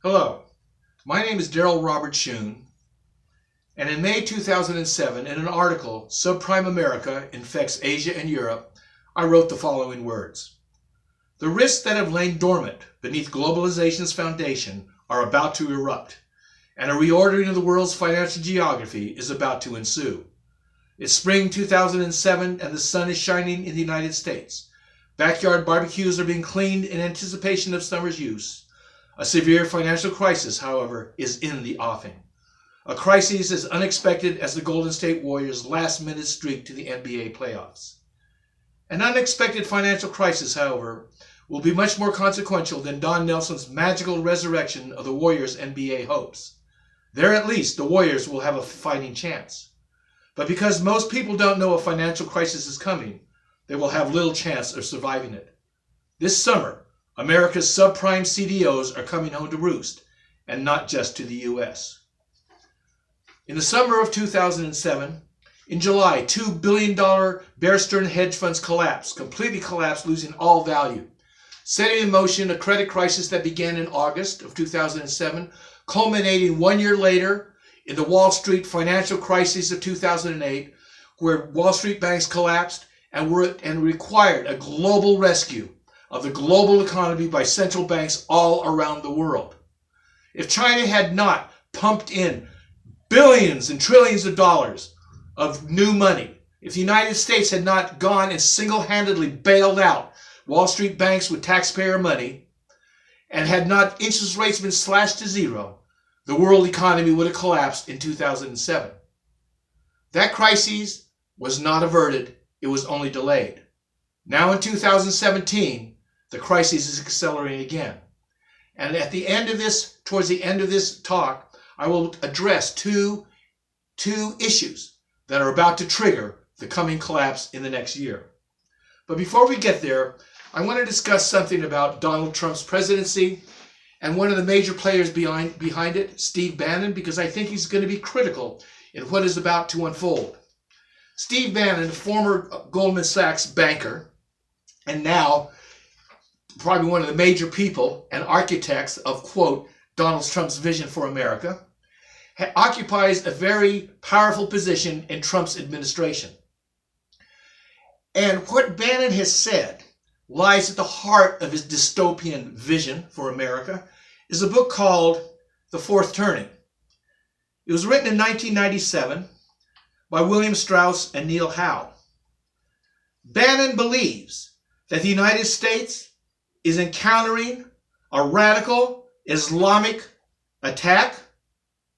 Hello, my name is Darryl Robert Schoon, and in May 2007, in an article, Subprime America Infects Asia and Europe, I wrote the following words. The risks that have lain dormant beneath globalization's foundation are about to erupt, and a reordering of the world's financial geography is about to ensue. It's spring 2007, and the sun is shining in the United States. Backyard barbecues are being cleaned in anticipation of summer's use. A severe financial crisis, however, is in the offing. A crisis as unexpected as the Golden State Warriors' last-minute streak to the NBA playoffs. An unexpected financial crisis, however, will be much more consequential than Don Nelson's magical resurrection of the Warriors' NBA hopes. There, at least, the Warriors will have a fighting chance. But because most people don't know a financial crisis is coming, they will have little chance of surviving it. This summer, America's subprime CDOs are coming home to roost, and not just to the U.S. In the summer of 2007, in July, $2 billion Bear Stearns hedge funds completely collapsed, losing all value, setting in motion a credit crisis that began in August of 2007, culminating 1 year later in the Wall Street financial crisis of 2008, where Wall Street banks collapsed and required a global rescue of the global economy by central banks all around the world. If China had not pumped in billions and trillions of dollars of new money, if the United States had not gone and single-handedly bailed out Wall Street banks with taxpayer money, and had not interest rates been slashed to zero, the world economy would have collapsed in 2007. That crisis was not averted, it was only delayed. Now in 2017, the crisis is accelerating again. And at the end of this, towards the end of this talk, I will address two issues that are about to trigger the coming collapse in the next year. But before we get there, I want to discuss something about Donald Trump's presidency and one of the major players behind it, Steve Bannon, because I think he's going to be critical in what is about to unfold. Steve Bannon, former Goldman Sachs banker, and now probably one of the major people and architects of, quote, Donald Trump's vision for America, occupies a very powerful position in Trump's administration. And what Bannon has said lies at the heart of his dystopian vision for America is a book called The Fourth Turning. It was written in 1997 by William Strauss and Neil Howe. Bannon believes that the United States is encountering a radical Islamic attack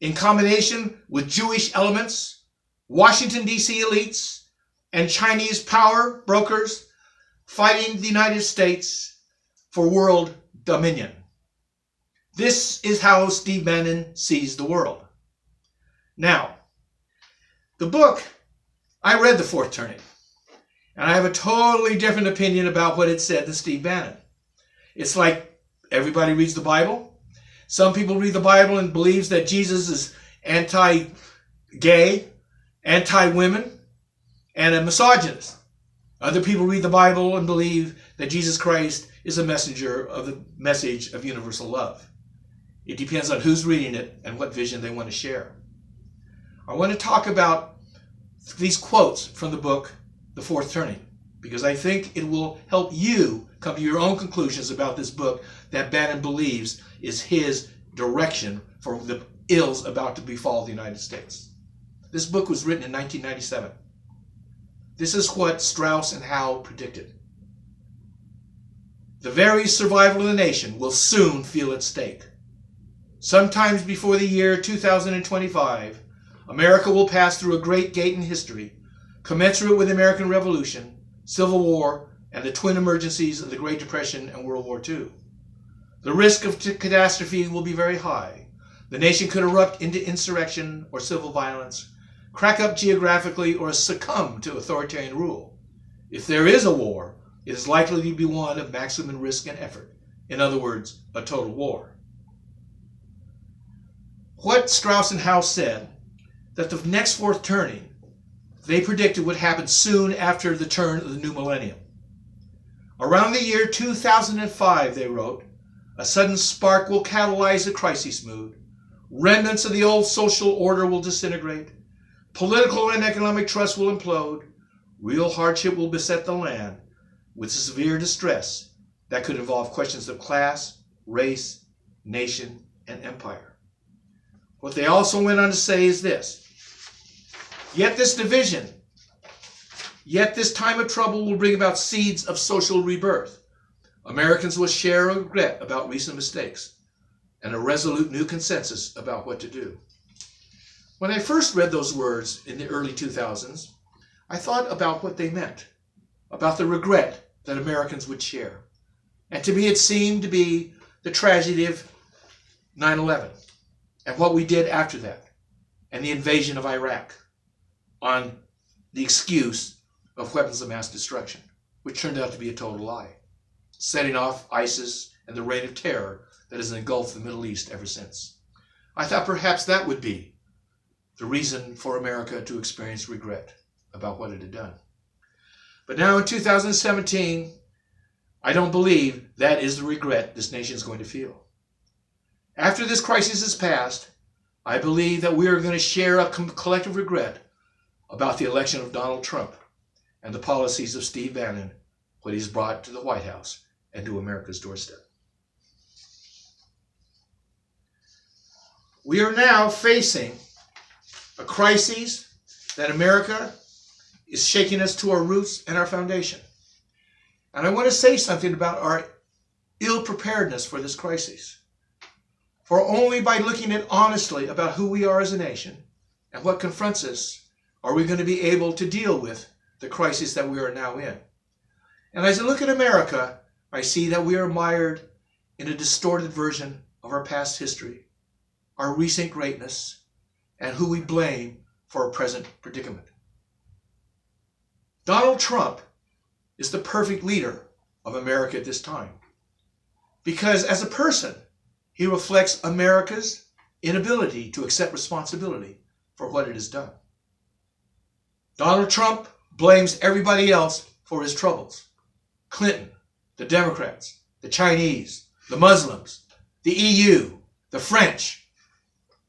in combination with Jewish elements, Washington, D.C. elites, and Chinese power brokers fighting the United States for world dominion. This is how Steve Bannon sees the world. Now, the book, I read The Fourth Turning, and I have a totally different opinion about what it said than Steve Bannon. It's like everybody reads the Bible. Some people read the Bible and believes that Jesus is anti-gay, anti-women, and a misogynist. Other people read the Bible and believe that Jesus Christ is a messenger of the message of universal love. It depends on who's reading it and what vision they want to share. I want to talk about these quotes from the book, The Fourth Turning, because I think it will help you come to your own conclusions about this book that Bannon believes is his direction for the ills about to befall the United States. This book was written in 1997. This is what Strauss and Howe predicted. The very survival of the nation will soon feel at stake. Sometimes before the year 2025, America will pass through a great gate in history, commensurate with the American Revolution, Civil War, and the twin emergencies of the Great Depression and World War II. The risk of catastrophe will be very high. The nation could erupt into insurrection or civil violence, crack up geographically, or succumb to authoritarian rule. If there is a war, it is likely to be one of maximum risk and effort. In other words, a total war. What Strauss and Howe said, that the next fourth turning, they predicted would happen soon after the turn of the new millennium. Around the year 2005, they wrote, A sudden spark will catalyze the crisis mood. Remnants of the old social order will disintegrate. Political and economic trust will implode. Real hardship will beset the land with severe distress that could involve questions of class, race, nation, and empire. What they also went on to say is this: yet this division, yet this time of trouble will bring about seeds of social rebirth. Americans will share a regret about recent mistakes and a resolute new consensus about what to do. When I first read those words in the early 2000s, I thought about what they meant, about the regret that Americans would share. And to me, it seemed to be the tragedy of 9/11 and what we did after that, and the invasion of Iraq on the excuse of weapons of mass destruction, which turned out to be a total lie, setting off ISIS and the reign of terror that has engulfed the Middle East ever since. I thought perhaps that would be the reason for America to experience regret about what it had done. But now in 2017, I don't believe that is the regret this nation is going to feel. After this crisis is passed, I believe that we are going to share a collective regret about the election of Donald Trump and the policies of Steve Bannon, what he's brought to the White House and to America's doorstep. We are now facing a crisis that America is shaking us to our roots and our foundation. And I want to say something about our ill-preparedness for this crisis. For only by looking at honestly about who we are as a nation and what confronts us are we going to be able to deal with the crisis that we are now in. And as I look at America, I see that we are mired in a distorted version of our past history, our recent greatness, and who we blame for our present predicament. Donald Trump is the perfect leader of America at this time, because as a person, he reflects America's inability to accept responsibility for what it has done. Donald Trump blames everybody else for his troubles. Clinton, the Democrats, the Chinese, the Muslims, the EU, the French,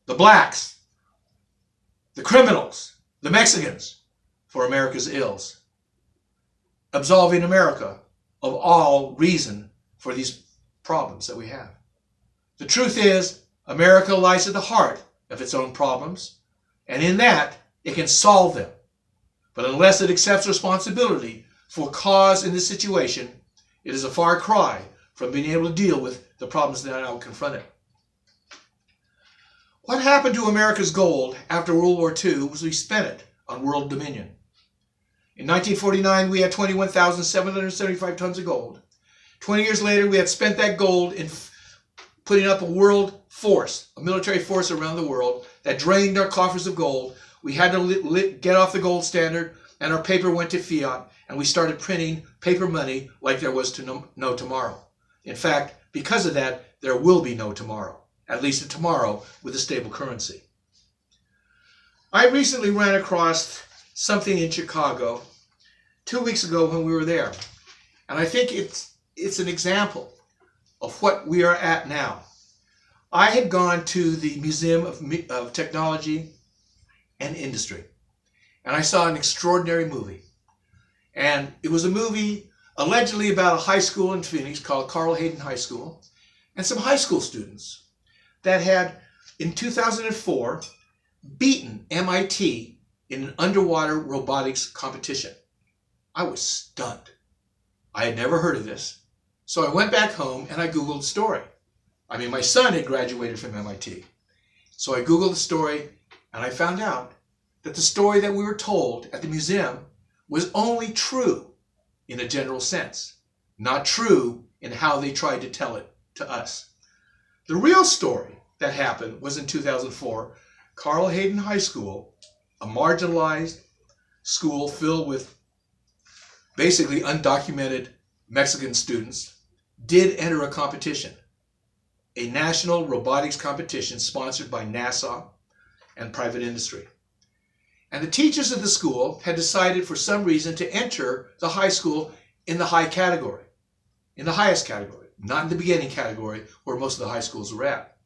the blacks, the criminals, the Mexicans, for America's ills, absolving America of all reason for these problems that we have. The truth is, America lies at the heart of its own problems, and in that, it can solve them. But unless it accepts responsibility for cause in this situation, it is a far cry from being able to deal with the problems that now confront it. What happened to America's gold after World War II was we spent it on world dominion. In 1949, we had 21,775 tons of gold. 20 years later, we had spent that gold in putting up a world force, a military force around the world that drained our coffers of gold. We had to get off the gold standard, and our paper went to fiat, and we started printing paper money like there was no tomorrow. In fact, because of that, there will be no tomorrow, at least a tomorrow with a stable currency. I recently ran across something in Chicago 2 weeks ago when we were there, and I think it's an example of what we are at now. I had gone to the Museum of Technology and Industry, and I saw an extraordinary movie. And it was a movie allegedly about a high school in Phoenix called Carl Hayden High School, and some high school students that had, in 2004, beaten MIT in an underwater robotics competition. I was stunned. I had never heard of this. So I went back home and I Googled the story. I mean, my son had graduated from MIT. So I Googled the story and I found out that the story that we were told at the museum was only true in a general sense, not true in how they tried to tell it to us. The real story that happened was in 2004, Carl Hayden High School, a marginalized school filled with basically undocumented Mexican students, did enter a competition, a national robotics competition sponsored by NASA and private industry. And the teachers of the school had decided for some reason to enter the high school in the highest category. not in the beginning category where most of the high schools were at.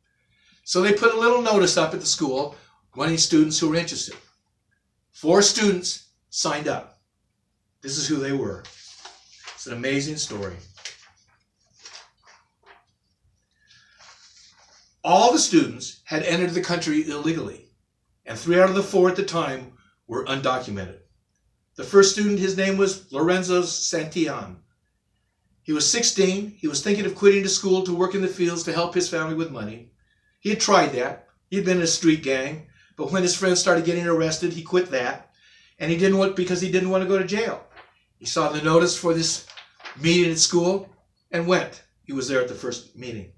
So they put a little notice up at the school wanting students who were interested. 4 students signed up. This is who they were. It's an amazing story. All the students had entered the country illegally, and 3 out of the 4 at the time were undocumented. The first student, his name was Lorenzo Santillan. He was 16. He was thinking of quitting the school to work in the fields to help his family with money. He had tried that. He had been in a street gang, but when his friends started getting arrested, he quit that, and he didn't want because he didn't want to go to jail. He saw the notice for this meeting at school and went. He was there at the first meeting.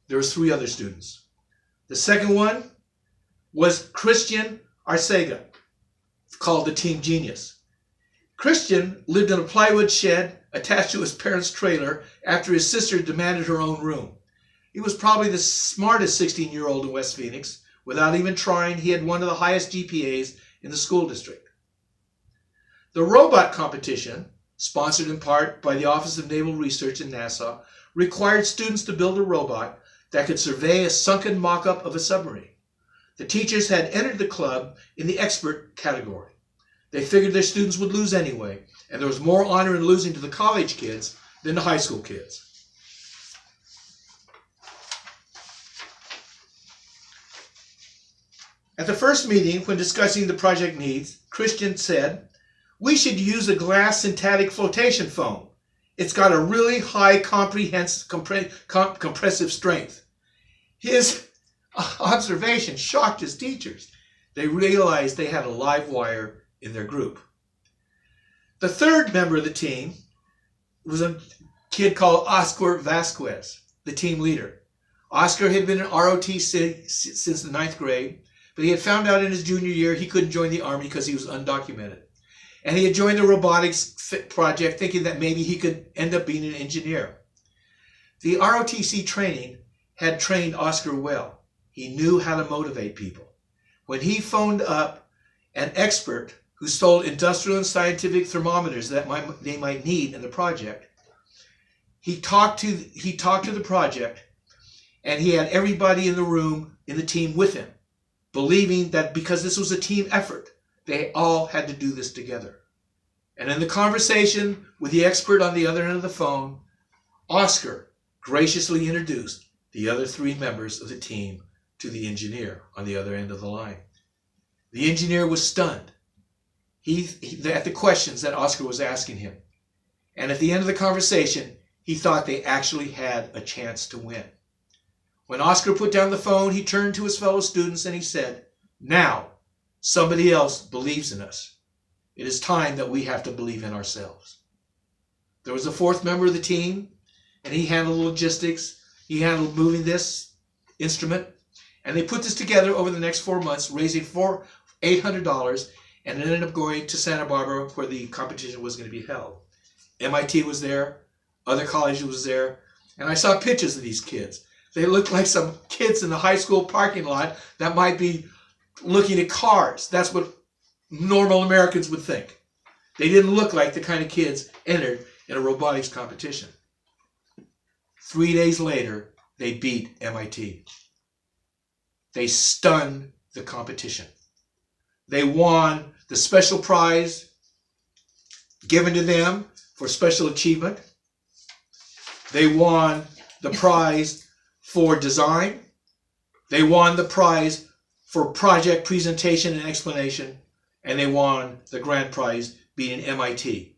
There was 3 other students. The second one was Christian Arcega, called the Team Genius. Christian lived in a plywood shed attached to his parents' trailer after his sister demanded her own room. He was probably the smartest 16-year-old in West Phoenix. Without even trying, he had one of the highest GPAs in the school district. The robot competition, sponsored in part by the Office of Naval Research in Nassau, required students to build a robot that could survey a sunken mock-up of a submarine. The teachers had entered the club in the expert category. They figured their students would lose anyway, and there was more honor in losing to the college kids than the high school kids. At the first meeting, when discussing the project needs, Christian said, "We should use a glass syntactic flotation foam. It's got a really high compressive strength." His observation shocked his teachers. They realized they had a live wire in their group. The third member of the team was a kid called Oscar Vasquez, the team leader. Oscar had been in ROTC since the 9th grade, but he had found out in his junior year he couldn't join the Army because he was undocumented. And he had joined the robotics project thinking that maybe he could end up being an engineer. The ROTC training had trained Oscar well. He knew how to motivate people. When he phoned up an expert who sold industrial and scientific thermometers that they might need in the project, he talked to the project, and he had everybody in the room, in the team with him, believing that because this was a team effort, they all had to do this together. And in the conversation with the expert on the other end of the phone, Oscar graciously introduced the other 3 members of the team to the engineer on the other end of the line. The engineer was stunned at the questions that Oscar was asking him. And at the end of the conversation, he thought they actually had a chance to win. When Oscar put down the phone, he turned to his fellow students and he said, "Now, somebody else believes in us. It is time that we have to believe in ourselves." There was a 4th member of the team, and he handled logistics. He handled moving this instrument, and they put this together over the next 4 months, raising $800, and it ended up going to Santa Barbara where the competition was going to be held. MIT was there, other colleges was there, and I saw pictures of these kids. They looked like some kids in the high school parking lot that might be looking at cars. That's what normal Americans would think. They didn't look like the kind of kids entered in a robotics competition. 3 days later, they beat MIT. They stunned the competition. They won the special prize given to them for special achievement. They won the prize for design. They won the prize for project presentation and explanation. And they won the grand prize being MIT,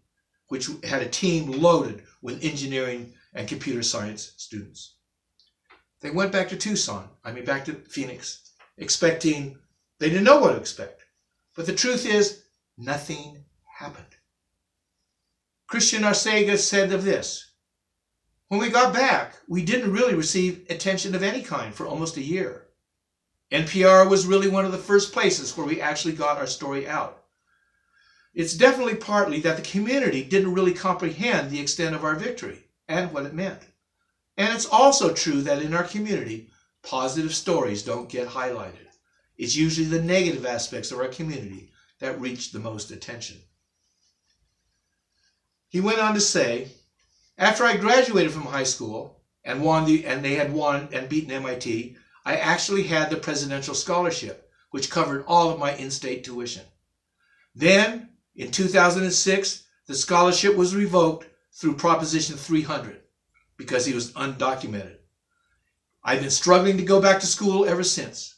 which had a team loaded with engineering and computer science students. They went back to Phoenix, expecting, they didn't know what to expect. But the truth is, nothing happened. Christian Arcega said of this, "When we got back, we didn't really receive attention of any kind for almost a year. NPR was really one of the first places where we actually got our story out. It's definitely partly that the community didn't really comprehend the extent of our victory and what it meant. And it's also true that in our community, positive stories don't get highlighted. It's usually the negative aspects of our community that reach the most attention." He went on to say, "After I graduated from high school, and they had won and beaten MIT, I actually had the presidential scholarship, which covered all of my in-state tuition. Then, in 2006, the scholarship was revoked through Proposition 300 because he was undocumented. I've been struggling to go back to school ever since.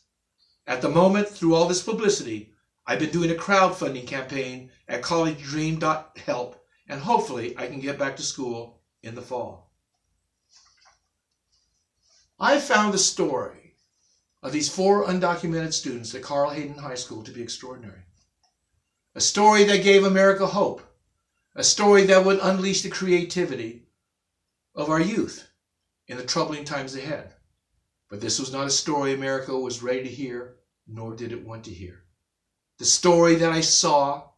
At the moment, through all this publicity, I've been doing a crowdfunding campaign at collegedream.help, and hopefully I can get back to school in the fall. I found the story of these 4 undocumented students at Carl Hayden High School to be extraordinary. A story that gave America hope. A story that would unleash the creativity of our youth in the troubling times ahead. But this was not a story America was ready to hear, nor did it want to hear. The story that I saw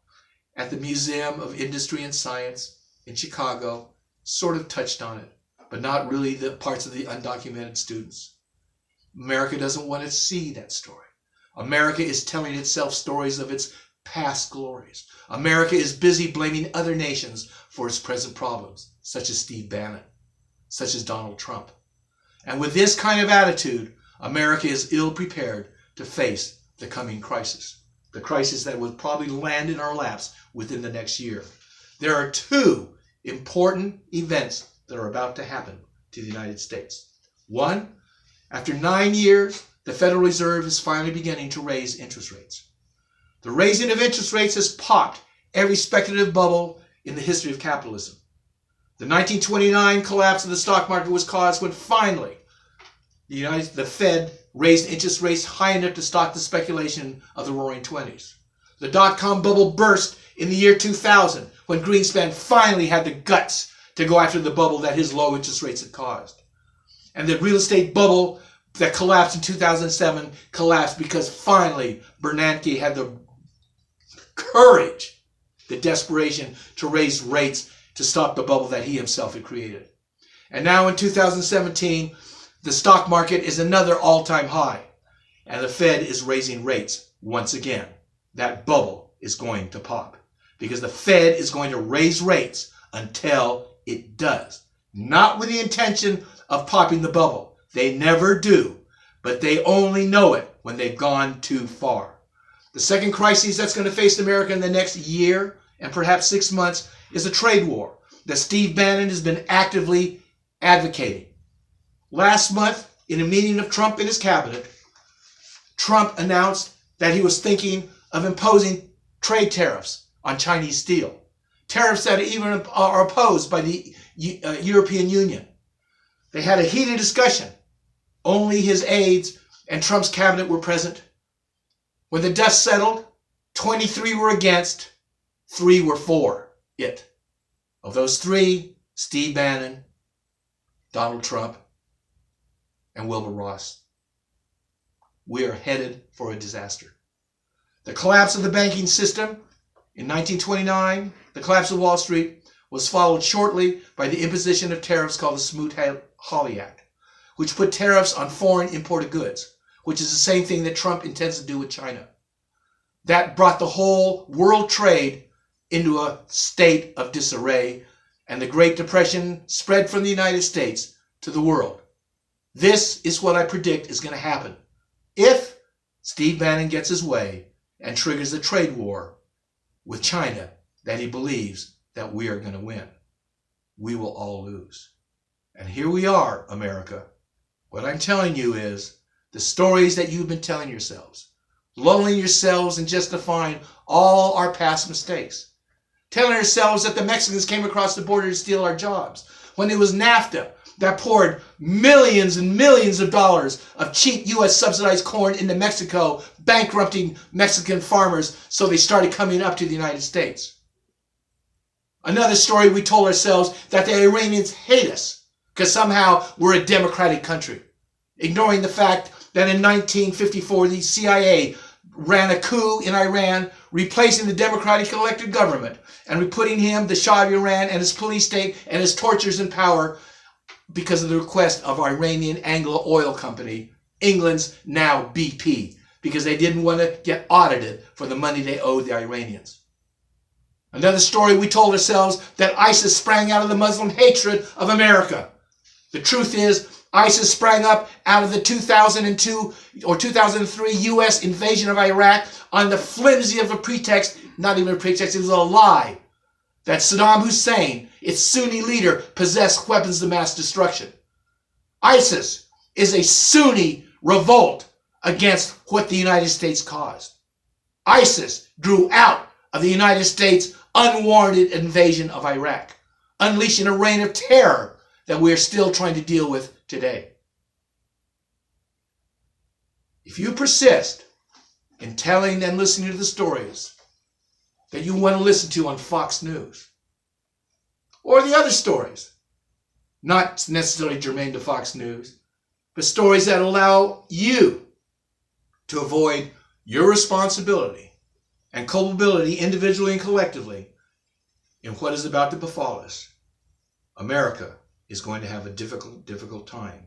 at the Museum of Industry and Science in Chicago sort of touched on it, but not really the parts of the undocumented students. America doesn't want to see that story. America is telling itself stories of its past glories. America is busy blaming other nations for its present problems, such as Steve Bannon, such as Donald Trump. And with this kind of attitude, America is ill prepared to face the coming crisis, the crisis that will probably land in our laps within the next year. There are 2 important events that are about to happen to the United States. One, after 9 years, the Federal Reserve is finally beginning to raise interest rates. The raising of interest rates has popped every speculative bubble in the history of capitalism. The 1929 collapse of the stock market was caused when finally the Fed raised interest rates high enough to stop the speculation of the Roaring '20s. The dot-com bubble burst in the year 2000 when Greenspan finally had the guts to go after the bubble that his low interest rates had caused. And the real estate bubble that collapsed in 2007 collapsed because finally Bernanke had the courage, the desperation to raise rates to stop the bubble that he himself had created. And now in 2017, the stock market is another all-time high, and the Fed is raising rates once again. That bubble is going to pop because the Fed is going to raise rates until it does. Not with the intention of popping the bubble. They never do, but they only know it when they've gone too far. The second crisis that's going to face America in the next year and perhaps 6 months is a trade war that Steve Bannon has been actively advocating. Last month, in a meeting of Trump and his cabinet, Trump announced that he was thinking of imposing trade tariffs on Chinese steel. Tariffs that even are opposed by the European Union. They had a heated discussion. Only his aides and Trump's cabinet were present. When the dust settled, 23 were against, 3 were for it. Of those 3, Steve Bannon, Donald Trump, and Wilbur Ross. We are headed for a disaster. The collapse of the banking system in 1929, the collapse of Wall Street, was followed shortly by the imposition of tariffs called the Smoot-Hawley Act, which put tariffs on foreign imported goods, which is the same thing that Trump intends to do with China. That brought the whole world trade into a state of disarray, and the Great Depression spread from the United States to the world. This is what I predict is going to happen if Steve Bannon gets his way and triggers a trade war with China that he believes that we are going to win. We will all lose. And here we are, America. What I'm telling you is the stories that you've been telling yourselves, lulling yourselves and justifying all our past mistakes, telling ourselves that the Mexicans came across the border to steal our jobs, when it was NAFTA that poured millions and millions of dollars of cheap U.S. subsidized corn into Mexico, bankrupting Mexican farmers so they started coming up to the United States. Another story we told ourselves that the Iranians hate us because somehow we're a democratic country, ignoring the fact that in 1954 the CIA ran a coup in Iran, replacing the democratic elected government and putting him, the Shah of Iran, and his police state and his tortures in power because of the request of Iranian Anglo Oil Company, England's now BP, because they didn't want to get audited for the money they owed the Iranians. Another story we told ourselves that ISIS sprang out of the Muslim hatred of America. The truth is, ISIS sprang up out of the 2002 or 2003 U.S. invasion of Iraq on the flimsy of a pretext, not even a pretext, it was a lie, that Saddam Hussein, its Sunni leader, possessed weapons of mass destruction. ISIS is a Sunni revolt against what the United States caused. ISIS grew out of the United States' unwarranted invasion of Iraq, unleashing a reign of terror that we are still trying to deal with today. If you persist in telling and listening to the stories that you want to listen to on Fox News, or the other stories, not necessarily germane to Fox News, but stories that allow you to avoid your responsibility and culpability individually and collectively in what is about to befall us, America is going to have a difficult time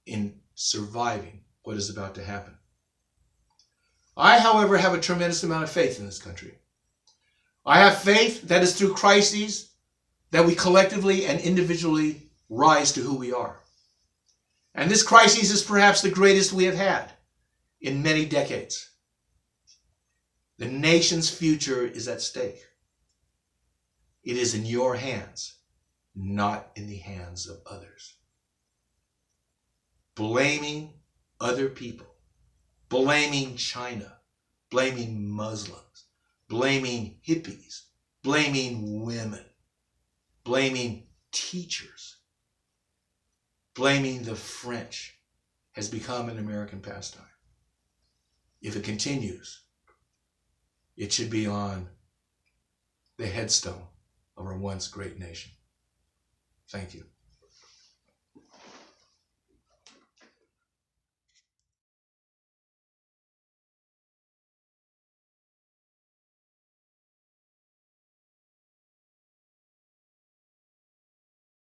in surviving what is about to happen. I, however, have a tremendous amount of faith in this country. I have faith that is through crises that we collectively and individually rise to who we are. And this crisis is perhaps the greatest we have had in many decades. The nation's future is at stake. It is in your hands, not in the hands of others. Blaming other people, blaming China, blaming Muslims, blaming hippies, blaming women, blaming teachers, blaming the French has become an American pastime. If it continues, it should be on the headstone of our once great nation. Thank you.